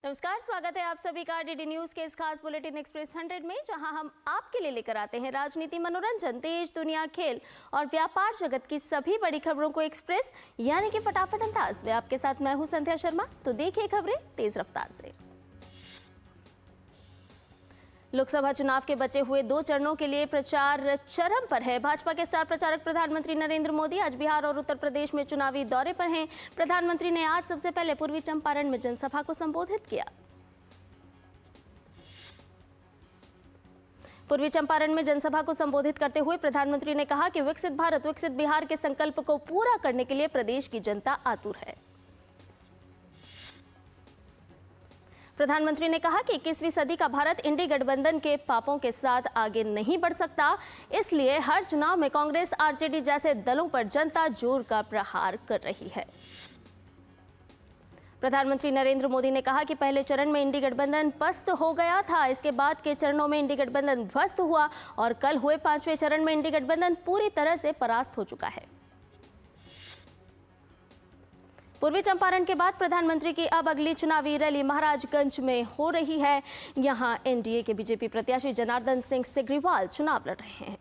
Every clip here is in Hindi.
नमस्कार, स्वागत है आप सभी का डीडी न्यूज के इस खास बुलेटिन एक्सप्रेस 100 में, जहां हम आपके लिए लेकर आते हैं राजनीति, मनोरंजन, देश दुनिया, खेल और व्यापार जगत की सभी बड़ी खबरों को एक्सप्रेस यानी कि फटाफट अंदाज में। आपके साथ मैं हूं संध्या शर्मा। तो देखिए खबरें तेज रफ्तार से। लोकसभा चुनाव के बचे हुए 2 चरणों के लिए प्रचार चरम पर है। भाजपा के स्टार प्रचारक प्रधानमंत्री नरेंद्र मोदी आज बिहार और उत्तर प्रदेश में चुनावी दौरे पर हैं। प्रधानमंत्री ने आज सबसे पहले पूर्वी चंपारण में जनसभा को संबोधित किया। पूर्वी चंपारण में जनसभा को संबोधित करते हुए प्रधानमंत्री ने कहा कि विकसित भारत, विकसित बिहार के संकल्प को पूरा करने के लिए प्रदेश की जनता आतुर है। प्रधानमंत्री ने कहा कि 21वीं सदी का भारत इंडी गठबंधन के पापों के साथ आगे नहीं बढ़ सकता, इसलिए हर चुनाव में कांग्रेस, आरजेडी जैसे दलों पर जनता जोर का प्रहार कर रही है। प्रधानमंत्री नरेंद्र मोदी ने कहा कि पहले चरण में इंडी गठबंधन पस्त हो गया था, इसके बाद के चरणों में इंडी गठबंधन ध्वस्त हुआ और कल हुए 5वें चरण में इंडी गठबंधन पूरी तरह से परास्त हो चुका है। पूर्वी चंपारण के बाद प्रधानमंत्री की अब अगली चुनावी रैली महाराजगंज में हो रही है। यहां एनडीए के बीजेपी प्रत्याशी जनार्दन सिंह सिग्रीवाल चुनाव लड़ रहे हैं।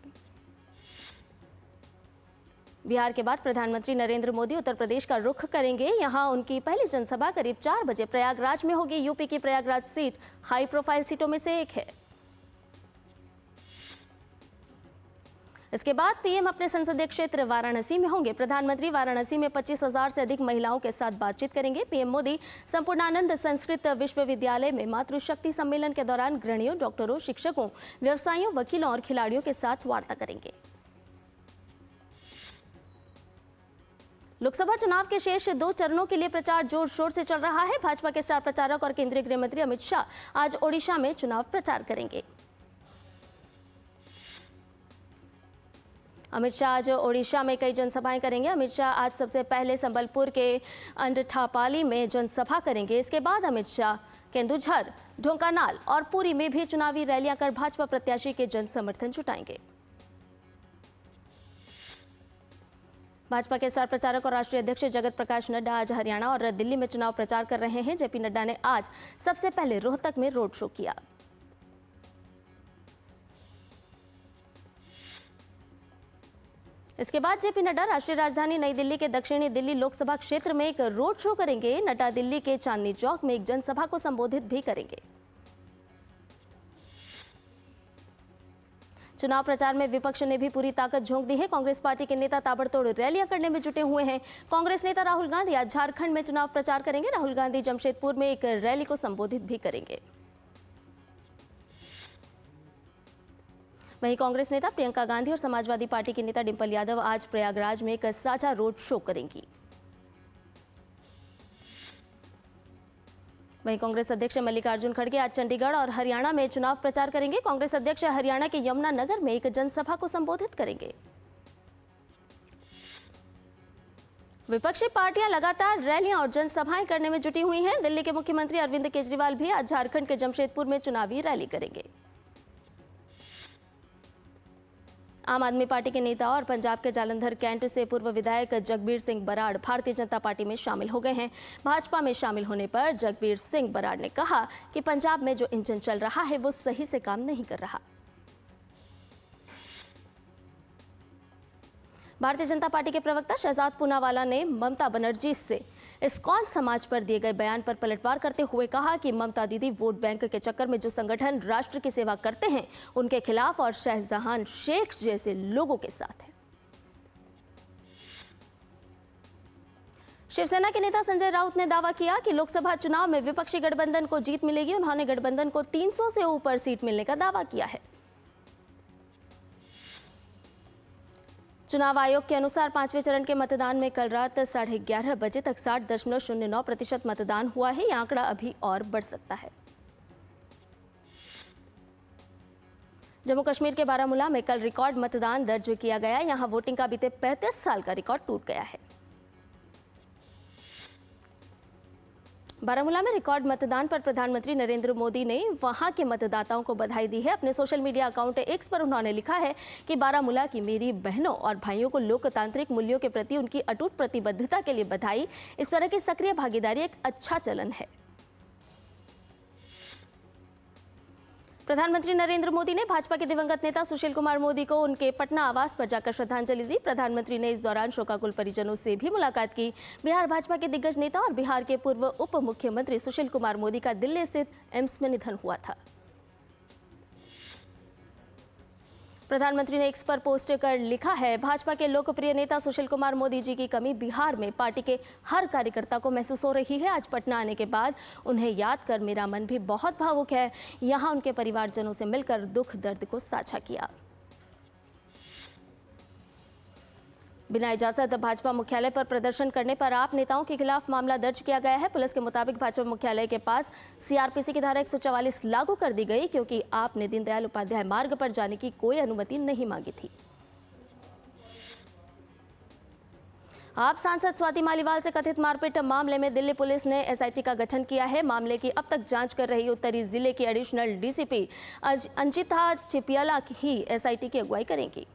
बिहार के बाद प्रधानमंत्री नरेंद्र मोदी उत्तर प्रदेश का रुख करेंगे। यहां उनकी पहली जनसभा करीब 4 बजे प्रयागराज में होगी। यूपी की प्रयागराज सीट हाई प्रोफाइल सीटों में से एक है। इसके बाद पीएम अपने संसदीय क्षेत्र वाराणसी में होंगे। प्रधानमंत्री वाराणसी में 25,000 से अधिक महिलाओं के साथ बातचीत करेंगे। पीएम मोदी संपूर्णानंद संस्कृत विश्वविद्यालय में मातृशक्ति सम्मेलन के दौरान गृहिणियों, डॉक्टरों, शिक्षकों, व्यवसायियों, वकीलों और खिलाड़ियों के साथ वार्ता करेंगे। लोकसभा चुनाव के शेष 2 चरणों के लिए प्रचार जोर शोर से चल रहा है। भाजपा के स्टार प्रचारक और केंद्रीय गृह मंत्री अमित शाह आज ओडिशा में चुनाव प्रचार करेंगे। अमित शाह आज ओडिशा में कई जनसभाएं करेंगे। अमित शाह आज सबसे पहले संबलपुर के अंडठापाली में जनसभा करेंगे। इसके बाद अमित शाह केंदुझर, ढोंकानाल और पुरी में भी चुनावी रैलियां कर भाजपा प्रत्याशी के जन समर्थन जुटाएंगे। भाजपा के स्टार प्रचारक और राष्ट्रीय अध्यक्ष जगत प्रकाश नड्डा आज हरियाणा और दिल्ली में चुनाव प्रचार कर रहे हैं। जेपी नड्डा ने आज सबसे पहले रोहतक में रोड शो किया। इसके बाद जेपी नड्डा राष्ट्रीय राजधानी नई दिल्ली के दक्षिणी दिल्ली लोकसभा क्षेत्र में एक रोड शो करेंगे। नड्डा दिल्ली के चांदनी चौक में एक जनसभा को संबोधित भी करेंगे। चुनाव प्रचार में विपक्ष ने भी पूरी ताकत झोंक दी है। कांग्रेस पार्टी के नेता ताबड़तोड़ रैलियां करने में जुटे हुए हैं। कांग्रेस नेता राहुल गांधी आज झारखंड में चुनाव प्रचार करेंगे। राहुल गांधी जमशेदपुर में एक रैली को संबोधित भी करेंगे। वहीं कांग्रेस नेता प्रियंका गांधी और समाजवादी पार्टी की नेता डिंपल यादव आज प्रयागराज में एक साझा रोड शो करेंगी। वहीं कांग्रेस अध्यक्ष मल्लिकार्जुन खड़गे आज चंडीगढ़ और हरियाणा में चुनाव प्रचार करेंगे। कांग्रेस अध्यक्ष हरियाणा के यमुनानगर में एक जनसभा को संबोधित करेंगे। विपक्षी पार्टियां लगातार रैलियां और जनसभाएं करने में जुटी हुई हैं। दिल्ली के मुख्यमंत्री अरविंद केजरीवाल भी आज झारखंड के जमशेदपुर में चुनावी रैली करेंगे। आम आदमी पार्टी के नेता और पंजाब के जालंधर कैंट से पूर्व विधायक जगबीर सिंह बराड़ भारतीय जनता पार्टी में शामिल हो गए हैं। भाजपा में शामिल होने पर जगबीर सिंह बराड़ ने कहा कि पंजाब में जो इंजन चल रहा है वो सही से काम नहीं कर रहा। भारतीय जनता पार्टी के प्रवक्ता शहजाद पूनावाला ने ममता बनर्जी से इस्कॉन समाज पर दिए गए बयान पर पलटवार करते हुए कहा कि ममता दीदी वोट बैंक के चक्कर में जो संगठन राष्ट्र की सेवा करते हैं उनके खिलाफ और शहजहां शेख जैसे लोगों के साथ है। शिवसेना के नेता संजय राउत ने दावा किया कि लोकसभा चुनाव में विपक्षी गठबंधन को जीत मिलेगी। उन्होंने गठबंधन को 300 से ऊपर सीट मिलने का दावा किया है। चुनाव आयोग के अनुसार 5वें चरण के मतदान में कल रात 11:30 बजे तक 60.09% मतदान हुआ है। यह आंकड़ा अभी और बढ़ सकता है। जम्मू कश्मीर के बारामूला में कल रिकॉर्ड मतदान दर्ज किया गया। यहां वोटिंग का बीते 35 साल का रिकॉर्ड टूट गया है। बारामूला में रिकॉर्ड मतदान पर प्रधानमंत्री नरेंद्र मोदी ने वहां के मतदाताओं को बधाई दी है। अपने सोशल मीडिया अकाउंट एक्स पर उन्होंने लिखा है कि बारामूला की मेरी बहनों और भाइयों को लोकतांत्रिक मूल्यों के प्रति उनकी अटूट प्रतिबद्धता के लिए बधाई। इस तरह की सक्रिय भागीदारी एक अच्छा चलन है। प्रधानमंत्री नरेंद्र मोदी ने भाजपा के दिवंगत नेता सुशील कुमार मोदी को उनके पटना आवास पर जाकर श्रद्धांजलि दी। प्रधानमंत्री ने इस दौरान शोकाकुल परिजनों से भी मुलाकात की। बिहार भाजपा के दिग्गज नेता और बिहार के पूर्व उप मुख्यमंत्री सुशील कुमार मोदी का दिल्ली स्थित एम्स में निधन हुआ था। प्रधानमंत्री ने एक्स पर पोस्ट कर लिखा है, भाजपा के लोकप्रिय नेता सुशील कुमार मोदी जी की कमी बिहार में पार्टी के हर कार्यकर्ता को महसूस हो रही है। आज पटना आने के बाद उन्हें याद कर मेरा मन भी बहुत भावुक है। यहां उनके परिवारजनों से मिलकर दुख दर्द को साझा किया। बिना इजाजत भाजपा मुख्यालय पर प्रदर्शन करने पर आप नेताओं के खिलाफ मामला दर्ज किया गया है। पुलिस के मुताबिक भाजपा मुख्यालय के पास सीआरपीसी की धारा 144 लागू कर दी गई, क्योंकि आपने दीनदयाल उपाध्याय मार्ग पर जाने की कोई अनुमति नहीं मांगी थी। आप सांसद स्वाति मालीवाल से कथित मारपीट मामले में दिल्ली पुलिस ने एसआईटी का गठन किया है। मामले की अब तक जांच कर रही उत्तरी जिले की एडिशनल डीसीपी अंचिता चिपियाला ही एसआईटी की अगुवाई करेंगी।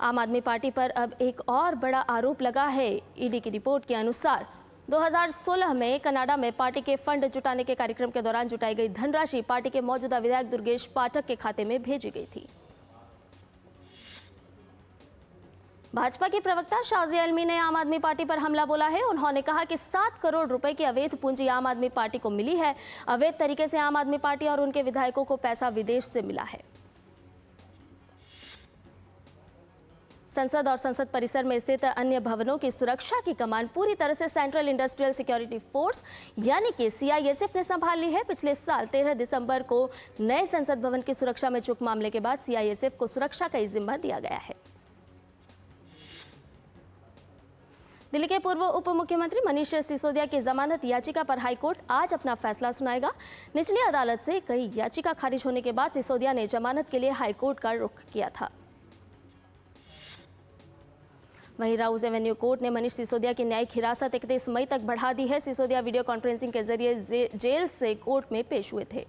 आम आदमी पार्टी पर अब एक और बड़ा आरोप लगा है। ईडी की रिपोर्ट के अनुसार 2016 में कनाडा में पार्टी के फंड जुटाने के कार्यक्रम के दौरान जुटाई गई धनराशि पार्टी के मौजूदा विधायक दुर्गेश पाठक के खाते में भेजी गई थी। भाजपा की प्रवक्ता शाजिया आलमी ने आम आदमी पार्टी पर हमला बोला है। उन्होंने कहा कि 7 करोड़ रुपए की अवैध पूंजी आम आदमी पार्टी को मिली है। अवैध तरीके से आम आदमी पार्टी और उनके विधायकों को पैसा विदेश से मिला है। संसद और संसद परिसर में स्थित अन्य भवनों की सुरक्षा की कमान पूरी तरह से सेंट्रल इंडस्ट्रियल सिक्योरिटी फोर्स यानी कि सीआईएसएफ ने संभाल ली है। पिछले साल 13 दिसंबर को नए संसद भवन की सुरक्षा में चूक मामले के बाद सीआईएसएफ को सुरक्षा का जिम्मा दिया गया है। दिल्ली के पूर्व उप मुख्यमंत्री मनीष सिसोदिया की जमानत याचिका पर हाईकोर्ट आज अपना फैसला सुनाएगा। निचली अदालत से कई याचिका खारिज होने के बाद सिसोदिया ने जमानत के लिए हाईकोर्ट का रुख किया था। वहीं राउज एवेन्यू कोर्ट ने मनीष सिसोदिया की न्यायिक हिरासत 31 मई तक बढ़ा दी है। सिसोदिया वीडियो कॉन्फ्रेंसिंग के जरिए जेल से कोर्ट में पेश हुए थे।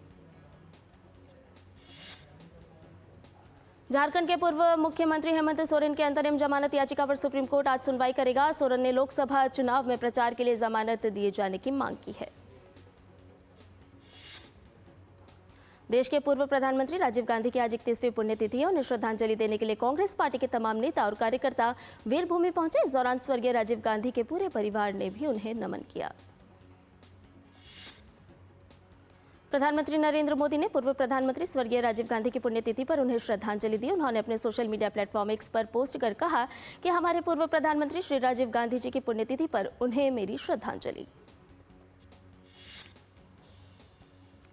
झारखंड के पूर्व मुख्यमंत्री हेमंत सोरेन की अंतरिम जमानत याचिका पर सुप्रीम कोर्ट आज सुनवाई करेगा। सोरेन ने लोकसभा चुनाव में प्रचार के लिए जमानत दिए जाने की मांग की है। देश के पूर्व प्रधानमंत्री राजीव गांधी की आज 31वीं पुण्यतिथि है। उन्हें श्रद्धांजलि देने के लिए कांग्रेस पार्टी के तमाम नेता और कार्यकर्ता वीरभूमि पहुंचे। इस दौरान स्वर्गीय राजीव गांधी के पूरे परिवार ने भी उन्हें नमन किया। प्रधानमंत्री नरेंद्र मोदी ने पूर्व प्रधानमंत्री स्वर्गीय राजीव गांधी की पुण्यतिथि पर उन्हें श्रद्धांजलि दी। उन्होंने अपने सोशल मीडिया प्लेटफॉर्म एक्स पर पोस्ट कर कहा कि हमारे पूर्व प्रधानमंत्री श्री राजीव गांधी जी की पुण्यतिथि पर उन्हें मेरी श्रद्धांजलि।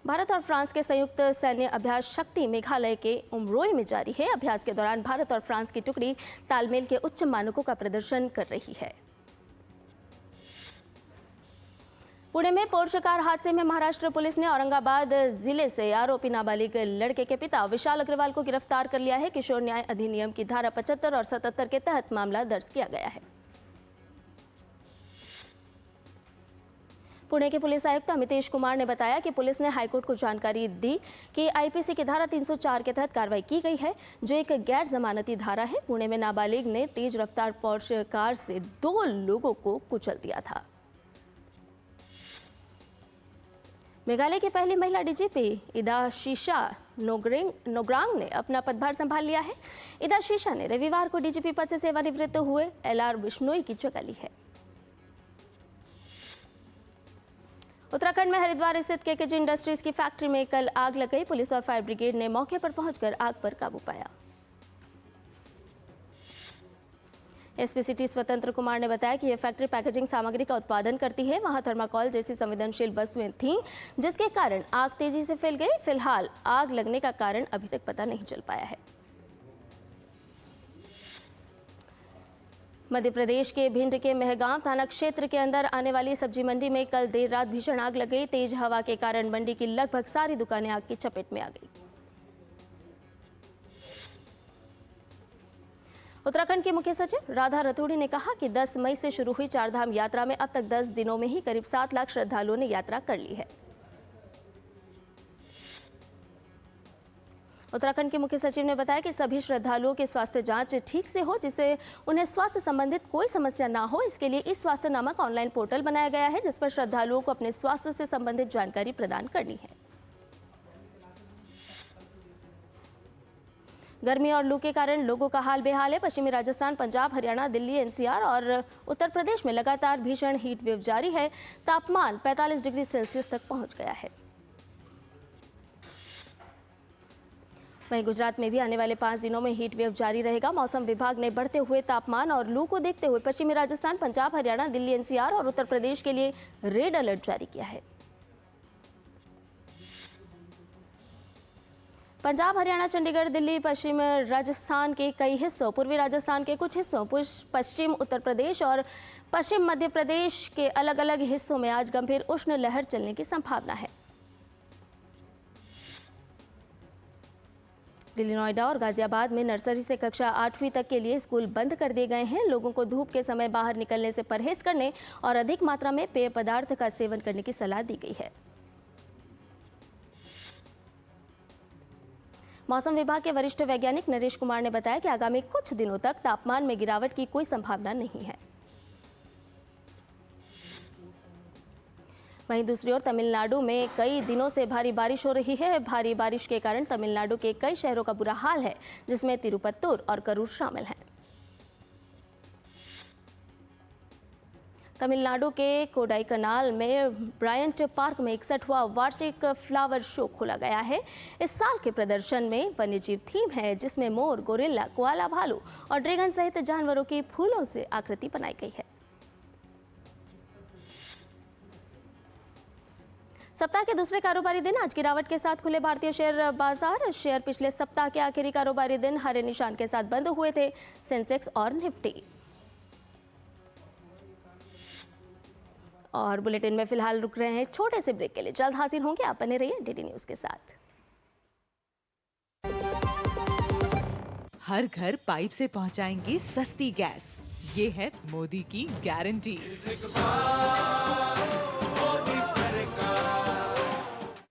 भारत और फ्रांस के संयुक्त सैन्य अभ्यास शक्ति मेघालय के उमरोई में जारी है। अभ्यास के दौरान भारत और फ्रांस की टुकड़ी तालमेल के उच्च मानकों का प्रदर्शन कर रही है। पुणे में पोर्श कार हादसे में महाराष्ट्र पुलिस ने औरंगाबाद जिले से आरोपी नाबालिग लड़के के पिता विशाल अग्रवाल को गिरफ्तार कर लिया है। किशोर न्याय अधिनियम की धारा 75 और 77 के तहत मामला दर्ज किया गया है। पुणे के पुलिस आयुक्त अमितेश कुमार ने बताया कि पुलिस ने हाईकोर्ट को जानकारी दी कि आईपीसी की धारा 304 के तहत कार्रवाई की गई है, जो एक गैर जमानती धारा है। पुणे में नाबालिग ने तेज रफ्तार पोर्श कार से 2 लोगों को कुचल दिया था। मेघालय की पहली महिला डीजीपी इदाशीशा नोग्रांग ने अपना पदभार संभाल लिया है। इदाशीशा ने रविवार को डीजीपी पद से सेवानिवृत्त हुए एलआर बिश्नोई की जगह ली है। उत्तराखंड में हरिद्वार स्थित केकेजी इंडस्ट्रीज की फैक्ट्री में कल आग लग गई। पुलिस और फायर ब्रिगेड ने मौके पर पहुंचकर आग पर काबू पाया। एसपी सिटी स्वतंत्र कुमार ने बताया कि यह फैक्ट्री पैकेजिंग सामग्री का उत्पादन करती है। वहां थर्माकोल जैसी संवेदनशील वस्तुएं थीं, जिसके कारण आग तेजी से फैल गई। फिलहाल आग लगने का कारण अभी तक पता नहीं चल पाया है। मध्य प्रदेश के भिंड के मेहगांव थाना क्षेत्र के अंदर आने वाली सब्जी मंडी में कल देर रात भीषण आग लग गई। तेज हवा के कारण मंडी की लगभग सारी दुकानें आग की चपेट में आ गई। उत्तराखंड के मुख्य सचिव राधा रतूड़ी ने कहा कि 10 मई से शुरू हुई चारधाम यात्रा में अब तक 10 दिनों में ही करीब 7 लाख श्रद्धालुओं ने यात्रा कर ली है। उत्तराखंड के मुख्य सचिव ने बताया कि सभी श्रद्धालुओं की स्वास्थ्य जांच ठीक से हो, जिससे उन्हें स्वास्थ्य संबंधित कोई समस्या ना हो। इसके लिए इस स्वास्थ्य नामक ऑनलाइन पोर्टल बनाया गया है, जिस पर श्रद्धालुओं को अपने स्वास्थ्य से संबंधित जानकारी प्रदान करनी है। गर्मी और लू के कारण लोगों का हाल बेहाल है। पश्चिमी राजस्थान, पंजाब, हरियाणा, दिल्ली, एनसीआर और उत्तर प्रदेश में लगातार भीषण हीट वेव जारी है। तापमान 45 डिग्री सेल्सियस तक पहुंच गया है। वहीं गुजरात में भी आने वाले 5 दिनों में हीट वेव जारी रहेगा। मौसम विभाग ने बढ़ते हुए तापमान और लू को देखते हुए पश्चिमी राजस्थान, पंजाब, हरियाणा, दिल्ली, एनसीआर और उत्तर प्रदेश के लिए रेड अलर्ट जारी किया है। पंजाब, हरियाणा, चंडीगढ़, दिल्ली, पश्चिम राजस्थान के कई हिस्सों, पूर्वी राजस्थान के कुछ हिस्सों, पश्चिम उत्तर प्रदेश और पश्चिम मध्य प्रदेश के अलग अलग हिस्सों में आज गंभीर उष्ण लहर चलने की संभावना है। दिल्ली, नोएडा और गाजियाबाद में नर्सरी से कक्षा 8वीं तक के लिए स्कूल बंद कर दिए गए हैं। लोगों को धूप के समय बाहर निकलने से परहेज करने और अधिक मात्रा में पेय पदार्थ का सेवन करने की सलाह दी गई है। मौसम विभाग के वरिष्ठ वैज्ञानिक नरेश कुमार ने बताया कि आगामी कुछ दिनों तक तापमान में गिरावट की कोई संभावना नहीं है। वहीं दूसरी ओर तमिलनाडु में कई दिनों से भारी बारिश हो रही है। भारी बारिश के कारण तमिलनाडु के कई शहरों का बुरा हाल है, जिसमें तिरुपत्तुर और करूर शामिल हैं। तमिलनाडु के कोडाईकनाल में ब्रायंट पार्क में 61वां वार्षिक फ्लावर शो खोला गया है। इस साल के प्रदर्शन में वन्यजीव थीम है, जिसमें मोर, गोरिल्ला, कोआला, भालू और ड्रैगन सहित जानवरों की फूलों से आकृति बनाई गई है। सप्ताह के दूसरे कारोबारी दिन आज गिरावट के साथ खुले भारतीय शेयर बाजार। शेयर पिछले सप्ताह के आखिरी कारोबारी दिन हरे निशान के साथ बंद हुए थे। सेंसेक्स और निफ्टी। और बुलेटिन में फिलहाल रुक रहे हैं छोटे से ब्रेक के लिए। जल्द हाजिर होंगे, आप बने रहिए डीडी न्यूज के साथ। हर घर पाइप से पहुंचाएंगे सस्ती गैस, ये है मोदी की गारंटी।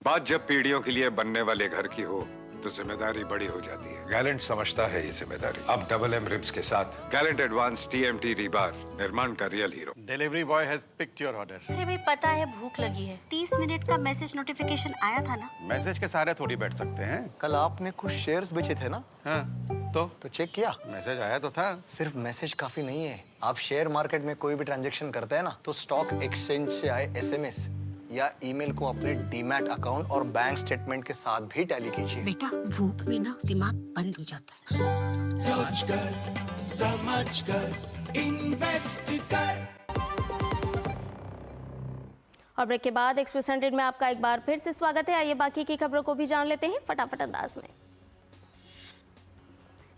बात जब पीढ़ियों के लिए बनने वाले घर की हो तो जिम्मेदारी बड़ी हो जाती है। गैलेंट समझता है ये जिम्मेदारी। अब डबल एम रिब्स के साथ गैलेंट एडवांस TMT रीबार, निर्माण का real hero. Delivery boy has picked your order. अरे भाई, पता है भूख लगी है। 30 मिनट का मैसेज नोटिफिकेशन आया था ना। मैसेज के सारे थोड़ी बैठ सकते हैं। कल आपने कुछ शेयर्स बेचे थे ना? हाँ, तो चेक किया? मैसेज आया तो था। सिर्फ मैसेज काफी नहीं है। आप शेयर मार्केट में कोई भी ट्रांजैक्शन करते हैं ना, तो स्टॉक एक्सचेंज से आए SMS या ईमेल को अपने डीमैट अकाउंट और बैंक स्टेटमेंट के साथ भी टैली कीजिए। बेटा, भूख में ना दिमाग बंद हो जाता है। समझ कर इन्वेस्ट कर। और ब्रेक के बाद एक्सप्रेस 100 में आपका एक बार फिर से स्वागत है। आइए बाकी की खबरों को भी जान लेते हैं फटाफट अंदाज में।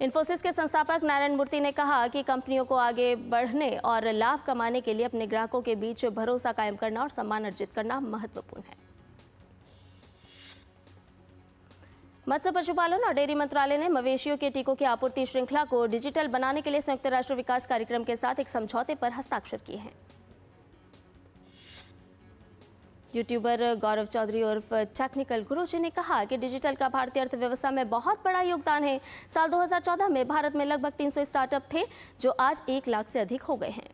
इन्फोसिस के संस्थापक नारायण मूर्ति ने कहा कि कंपनियों को आगे बढ़ने और लाभ कमाने के लिए अपने ग्राहकों के बीच भरोसा कायम करना और सम्मान अर्जित करना महत्वपूर्ण है। मत्स्य पशुपालन और डेयरी मंत्रालय ने मवेशियों के टीकों की आपूर्ति श्रृंखला को डिजिटल बनाने के लिए संयुक्त राष्ट्र विकास कार्यक्रम के साथ एक समझौते पर हस्ताक्षर किए हैं। यूट्यूबर गौरव चौधरी उर्फ टेक्निकल गुरुजी ने कहा कि डिजिटल का भारतीय अर्थव्यवस्था में बहुत बड़ा योगदान है। साल 2014 में भारत में लगभग 300 स्टार्टअप थे, जो आज 1 लाख से अधिक हो गए हैं।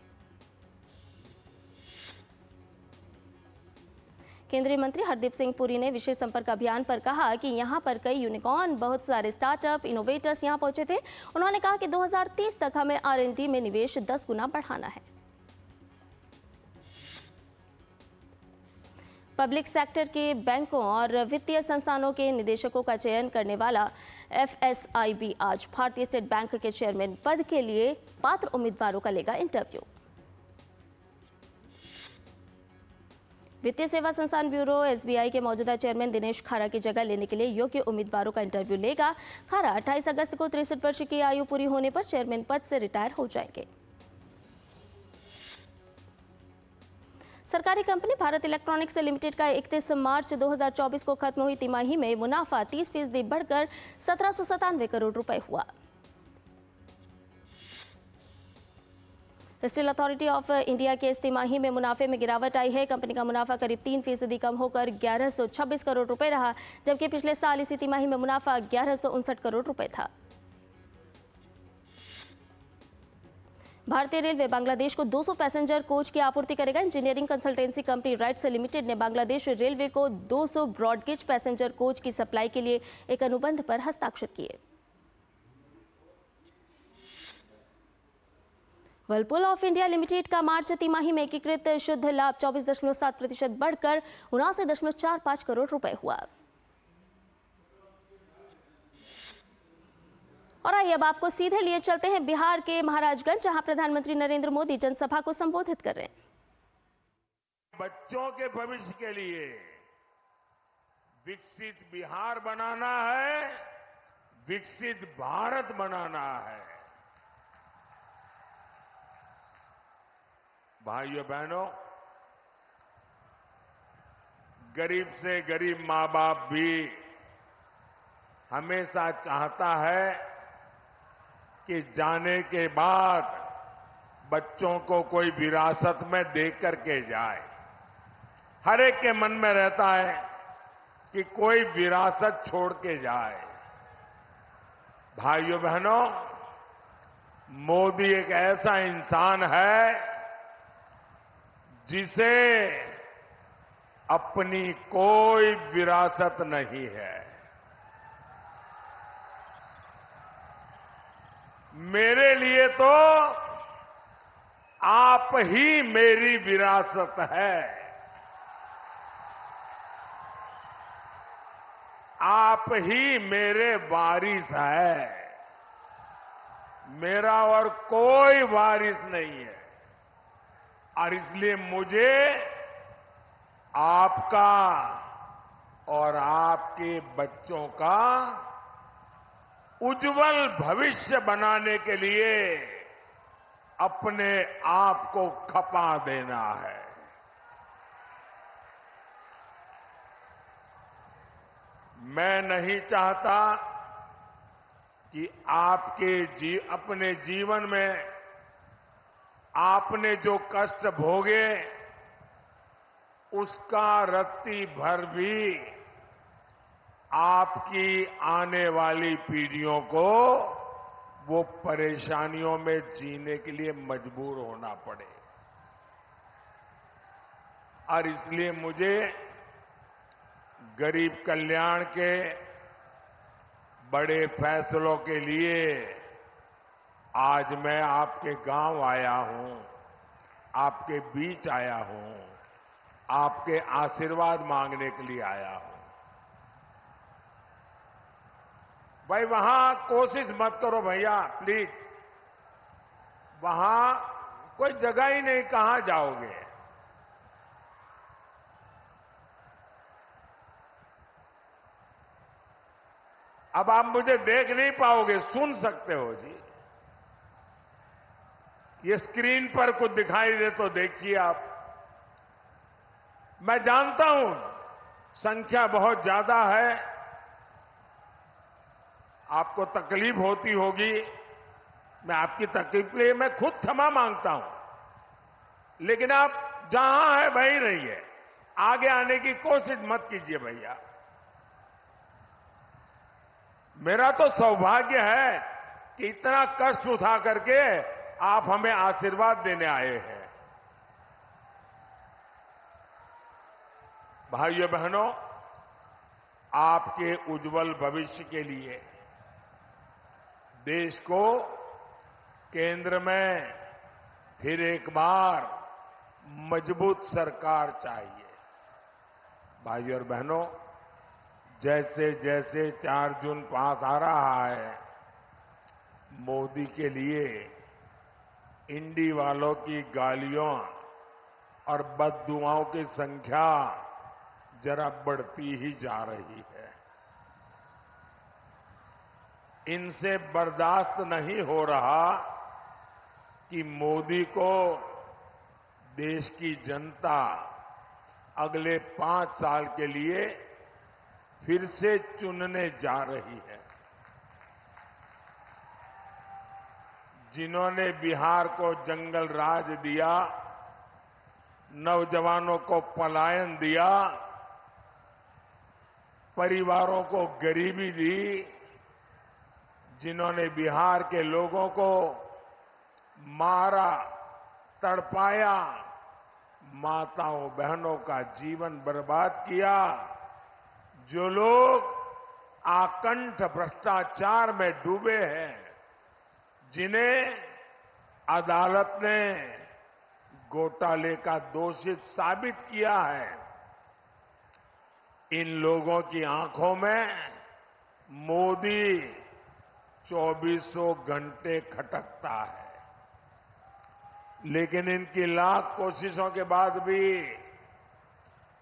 केंद्रीय मंत्री हरदीप सिंह पुरी ने विशेष संपर्क अभियान पर कहा कि यहां पर कई यूनिकॉर्न, बहुत सारे स्टार्टअप, इनोवेटर्स यहां पहुंचे थे। उन्होंने कहा कि 2030 तक हमें R&D में निवेश 10 गुना बढ़ाना है। पब्लिक सेक्टर के बैंकों और वित्तीय संस्थानों के निदेशकों का चयन करने वाला FSIB आज भारतीय स्टेट बैंक के चेयरमैन पद के लिए पात्र उम्मीदवारों का लेगा इंटरव्यू। वित्तीय सेवा संस्थान ब्यूरो SBI के मौजूदा चेयरमैन दिनेश खारा की जगह लेने के लिए योग्य उम्मीदवारों का इंटरव्यू लेगा। खारा 28 अगस्त को 63 वर्ष की आयु पूरी होने पर चेयरमैन पद से रिटायर हो जाएंगे। सरकारी कंपनी भारत इलेक्ट्रॉनिक्स लिमिटेड का 31 मार्च 2024 को खत्म हुई तिमाही में मुनाफा 30% बढ़कर 1797 करोड़ रुपए हुआ। स्टील अथॉरिटी ऑफ इंडिया के इस तिमाही में मुनाफे में गिरावट आई है। कंपनी का मुनाफा करीब 3% कम होकर 1126 करोड़ रुपए रहा, जबकि पिछले साल इसी तिमाही में मुनाफा 1159 करोड़ रुपए था। भारतीय रेलवे बांग्लादेश को 200 पैसेंजर कोच की आपूर्ति करेगा। Engineering consultancy company rights limited ने बांग्लादेश रेलवे को 200 ब्रॉडगेज पैसेंजर कोच की सप्लाई के लिए एक अनुबंध पर हस्ताक्षर किए। व्हर्लपूल ऑफ इंडिया लिमिटेड का मार्च तिमाही में एकीकृत शुद्ध लाभ 24.7% बढ़कर 79.45 करोड़ रुपए हुआ। और आइए अब आपको सीधे लिए चलते हैं बिहार के महाराजगंज, जहां प्रधानमंत्री नरेंद्र मोदी जनसभा को संबोधित कर रहे हैं। बच्चों के भविष्य के लिए विकसित बिहार बनाना है, विकसित भारत बनाना है। भाइयों बहनों, गरीब से गरीब मां बाप भी हमेशा चाहता है कि जाने के बाद बच्चों को कोई विरासत में दे करके जाए। हर एक के मन में रहता है कि कोई विरासत छोड़ के जाए। भाइयों बहनों, मोदी एक ऐसा इंसान है जिसे अपनी कोई विरासत नहीं है। मेरे लिए तो आप ही मेरी विरासत है। आप ही मेरे वारिस है। मेरा और कोई वारिस नहीं है। और इसलिए मुझे आपका और आपके बच्चों का उज्जवल भविष्य बनाने के लिए अपने आप को खपा देना है। मैं नहीं चाहता कि अपने जीवन में आपने जो कष्ट भोगे उसका रत्ती भर भी आपकी आने वाली पीढ़ियों को वो परेशानियों में जीने के लिए मजबूर होना पड़े। और इसलिए मुझे गरीब कल्याण के बड़े फैसलों के लिए आज मैं आपके गांव आया हूं, आपके बीच आया हूं, आपके आशीर्वाद मांगने के लिए आया हूं। भाई वहां कोशिश मत करो भैया, प्लीज। वहां कोई जगह ही नहीं, कहां जाओगे। अब आप मुझे देख नहीं पाओगे, सुन सकते हो जी। ये स्क्रीन पर कुछ दिखाई दे तो देखिए आप। मैं जानता हूं संख्या बहुत ज्यादा है, आपको तकलीफ होती होगी। मैं आपकी तकलीफ के लिए मैं खुद क्षमा मांगता हूं, लेकिन आप जहां है वहीं रहिए, आगे आने की कोशिश मत कीजिए भैया। मेरा तो सौभाग्य है कि इतना कष्ट उठा करके आप हमें आशीर्वाद देने आए हैं। भाइयों बहनों, आपके उज्जवल भविष्य के लिए देश को केंद्र में फिर एक बार मजबूत सरकार चाहिए। भाइयों और बहनों, जैसे जैसे 4 जून पास आ रहा है, मोदी के लिए इंडी वालों की गालियों और बददुआओं की संख्या जरा बढ़ती ही जा रही है। इनसे बर्दाश्त नहीं हो रहा कि मोदी को देश की जनता अगले 5 साल के लिए फिर से चुनने जा रही है। जिन्होंने बिहार को जंगल राज दिया, नौजवानों को पलायन दिया, परिवारों को गरीबी दी, जिन्होंने बिहार के लोगों को मारा, तड़पाया, माताओं बहनों का जीवन बर्बाद किया, जो लोग आकंठ भ्रष्टाचार में डूबे हैं, जिन्हें अदालत ने घोटाले का दोषित साबित किया है, इन लोगों की आंखों में मोदी 24 घंटे खटकता है। लेकिन इनकी लाख कोशिशों के बाद भी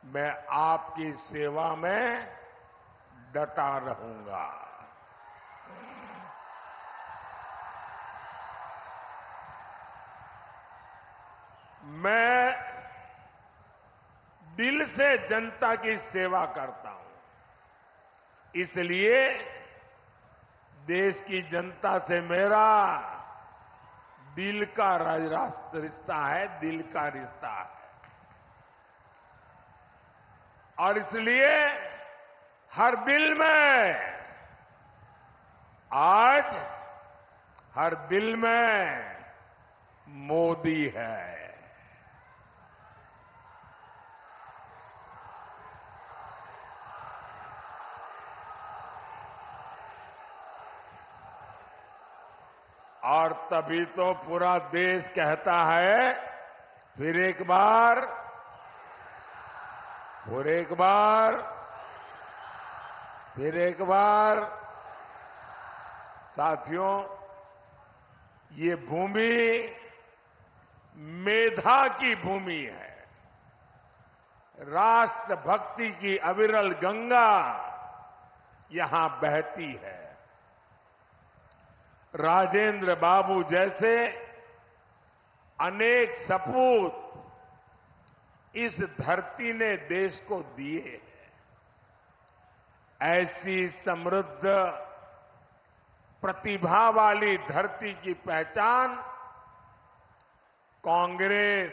मैं आपकी सेवा में डटा रहूंगा। मैं दिल से जनता की सेवा करता हूं, इसलिए देश की जनता से मेरा दिल का रिश्ता है, दिल का रिश्ता है। और इसलिए हर दिल में, आज हर दिल में मोदी है। और तभी तो पूरा देश कहता है, फिर एक बार, फिर एक बार, फिर एक बार। साथियों, ये भूमि मेधा की भूमि है, राष्ट्रभक्ति की अविरल गंगा यहां बहती है। राजेंद्र बाबू जैसे अनेक सपूत इस धरती ने देश को दिए हैं। ऐसी समृद्ध प्रतिभा वाली धरती की पहचान कांग्रेस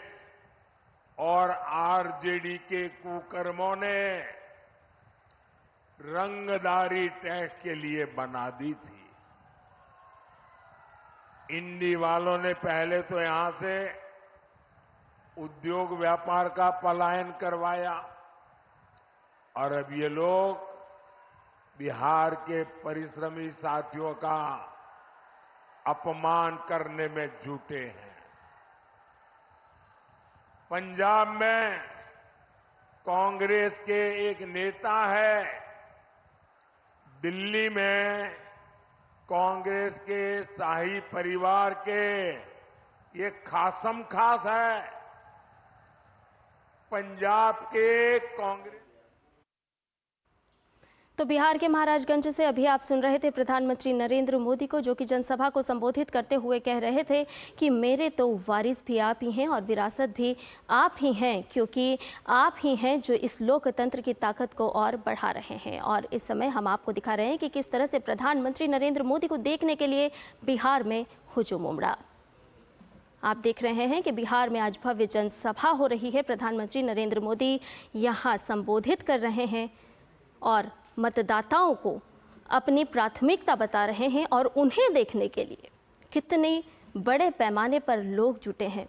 और आरजेडी के कुकर्मों ने रंगदारी टैक्स के लिए बना दी थी। इंडी वालों ने पहले तो यहां से उद्योग व्यापार का पलायन करवाया और अब ये लोग बिहार के परिश्रमी साथियों का अपमान करने में जुटे हैं। पंजाब में कांग्रेस के एक नेता है, दिल्ली में कांग्रेस के शाही परिवार के ये खासम खास है। पंजाब के कांग्रेस। तो बिहार के महाराजगंज से अभी आप सुन रहे थे प्रधानमंत्री नरेंद्र मोदी को, जो कि जनसभा को संबोधित करते हुए कह रहे थे कि मेरे तो वारिस भी आप ही हैं और विरासत भी आप ही हैं, क्योंकि आप ही हैं जो इस लोकतंत्र की ताकत को और बढ़ा रहे हैं। और इस समय हम आपको दिखा रहे हैं कि किस तरह से प्रधानमंत्री नरेंद्र मोदी को देखने के लिए बिहार में हुजूम उमड़ा। आप देख रहे हैं कि बिहार में आज भव्य जनसभा हो रही है। प्रधानमंत्री नरेंद्र मोदी यहाँ संबोधित कर रहे हैं और मतदाताओं को अपनी प्राथमिकता बता रहे हैं और उन्हें देखने के लिए कितने बड़े पैमाने पर लोग जुटे हैं।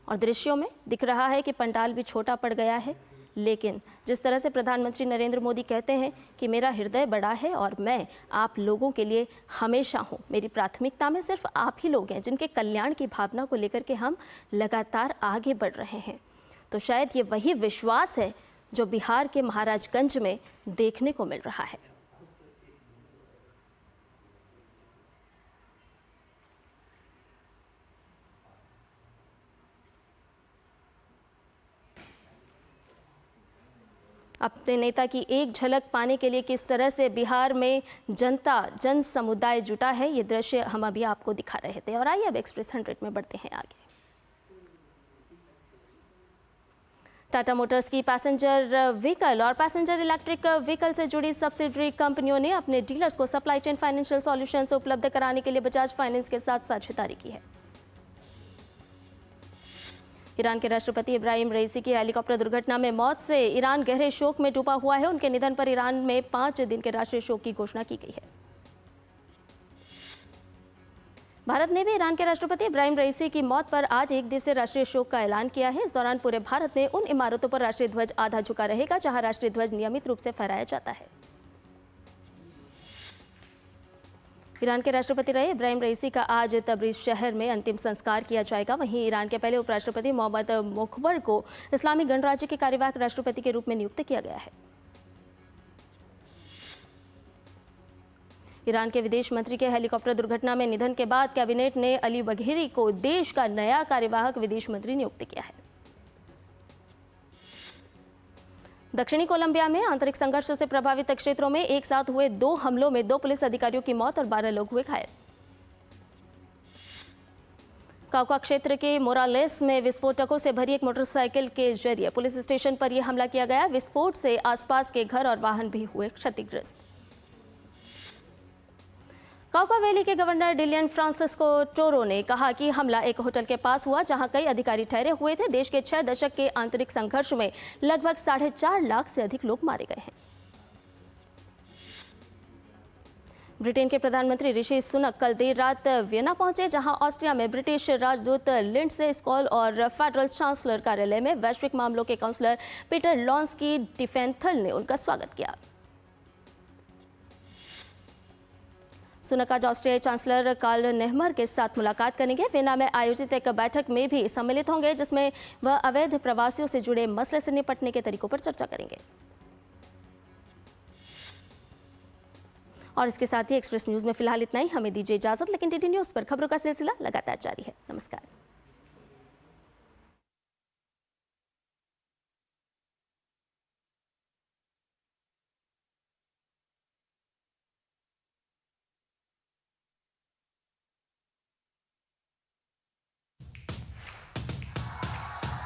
और दृश्यों में दिख रहा है कि पंडाल भी छोटा पड़ गया है, लेकिन जिस तरह से प्रधानमंत्री नरेंद्र मोदी कहते हैं कि मेरा हृदय बड़ा है और मैं आप लोगों के लिए हमेशा हूँ, मेरी प्राथमिकता में सिर्फ आप ही लोग हैं जिनके कल्याण की भावना को लेकर के हम लगातार आगे बढ़ रहे हैं। तो शायद ये वही विश्वास है जो बिहार के महाराजगंज में देखने को मिल रहा है। अपने नेता की एक झलक पाने के लिए किस तरह से बिहार में जन समुदाय जुटा है, ये दृश्य हम अभी आपको दिखा रहे थे। और आइए अब एक्सप्रेस 100 में बढ़ते हैं आगे। टाटा मोटर्स की पैसेंजर व्हीकल और पैसेंजर इलेक्ट्रिक व्हीकल से जुड़ी सब्सिडरी कंपनियों ने अपने डीलर्स को सप्लाई चेन फाइनेंशियल सॉल्यूशंस उपलब्ध कराने के लिए बजाज फाइनेंस के साथ साझेदारी की है। ईरान के राष्ट्रपति इब्राहिम रईसी की हेलीकॉप्टर दुर्घटना में मौत से ईरान गहरे शोक में डूबा हुआ है। उनके निधन पर ईरान में 5 दिन के राष्ट्रीय शोक की घोषणा की गई है। भारत ने भी ईरान के राष्ट्रपति इब्राहिम रईसी की मौत पर आज एक दिवसीय राष्ट्रीय शोक का ऐलान किया है। इस दौरान पूरे भारत में उन इमारतों पर राष्ट्रीय ध्वज आधा झुका रहेगा जहां राष्ट्रीय ध्वज नियमित रूप से फहराया जाता है। ईरान के राष्ट्रपति रहे इब्राहिम रईसी का आज तबरीज शहर में अंतिम संस्कार किया जाएगा। वहीं ईरान के पहले उपराष्ट्रपति मोहम्मद मुखबर को इस्लामी गणराज्य के कार्यवाहक राष्ट्रपति के रूप में नियुक्त किया गया है। ईरान के विदेश मंत्री के हेलीकॉप्टर दुर्घटना में निधन के बाद कैबिनेट ने अली बघेरी को देश का नया कार्यवाहक विदेश मंत्री नियुक्त किया है। दक्षिणी कोलंबिया में आंतरिक संघर्ष से प्रभावित क्षेत्रों में एक साथ हुए 2 हमलों में 2 पुलिस अधिकारियों की मौत और 12 लोग हुए घायल। काउका क्षेत्र के मोरालेस में विस्फोटकों से भरी एक मोटरसाइकिल के जरिए पुलिस स्टेशन पर यह हमला किया गया। विस्फोट से आसपास के घर और वाहन भी हुए क्षतिग्रस्त। काउका वैली के गवर्नर डिलियन फ्रांसिस्को टोरो ने कहा कि हमला एक होटल के पास हुआ जहां कई अधिकारी ठहरे हुए थे। देश के 6 दशक के आंतरिक संघर्ष में लगभग 4.5 लाख से अधिक लोग मारे गए हैं। ब्रिटेन के प्रधानमंत्री ऋषि सुनक कल देर रात वियना पहुंचे जहां ऑस्ट्रिया में ब्रिटिश राजदूत लिंडसे स्कॉल और फेडरल चांसलर कार्यालय में वैश्विक मामलों के काउंसलर पीटर लॉन्स्की डिफेंथल ने उनका स्वागत किया। सुनक आज ऑस्ट्रियाई चांसलर कार्ल नेहमर के साथ मुलाकात करेंगे। वियना में आयोजित एक बैठक में भी सम्मिलित होंगे जिसमें वह अवैध प्रवासियों से जुड़े मसले से निपटने के तरीकों पर चर्चा करेंगे। और इसके साथ ही एक्सप्रेस न्यूज में फिलहाल इतना ही। हमें दीजिए इजाजत, लेकिन डीडी न्यूज पर खबरों का सिलसिला लगातार जारी है। नमस्कार।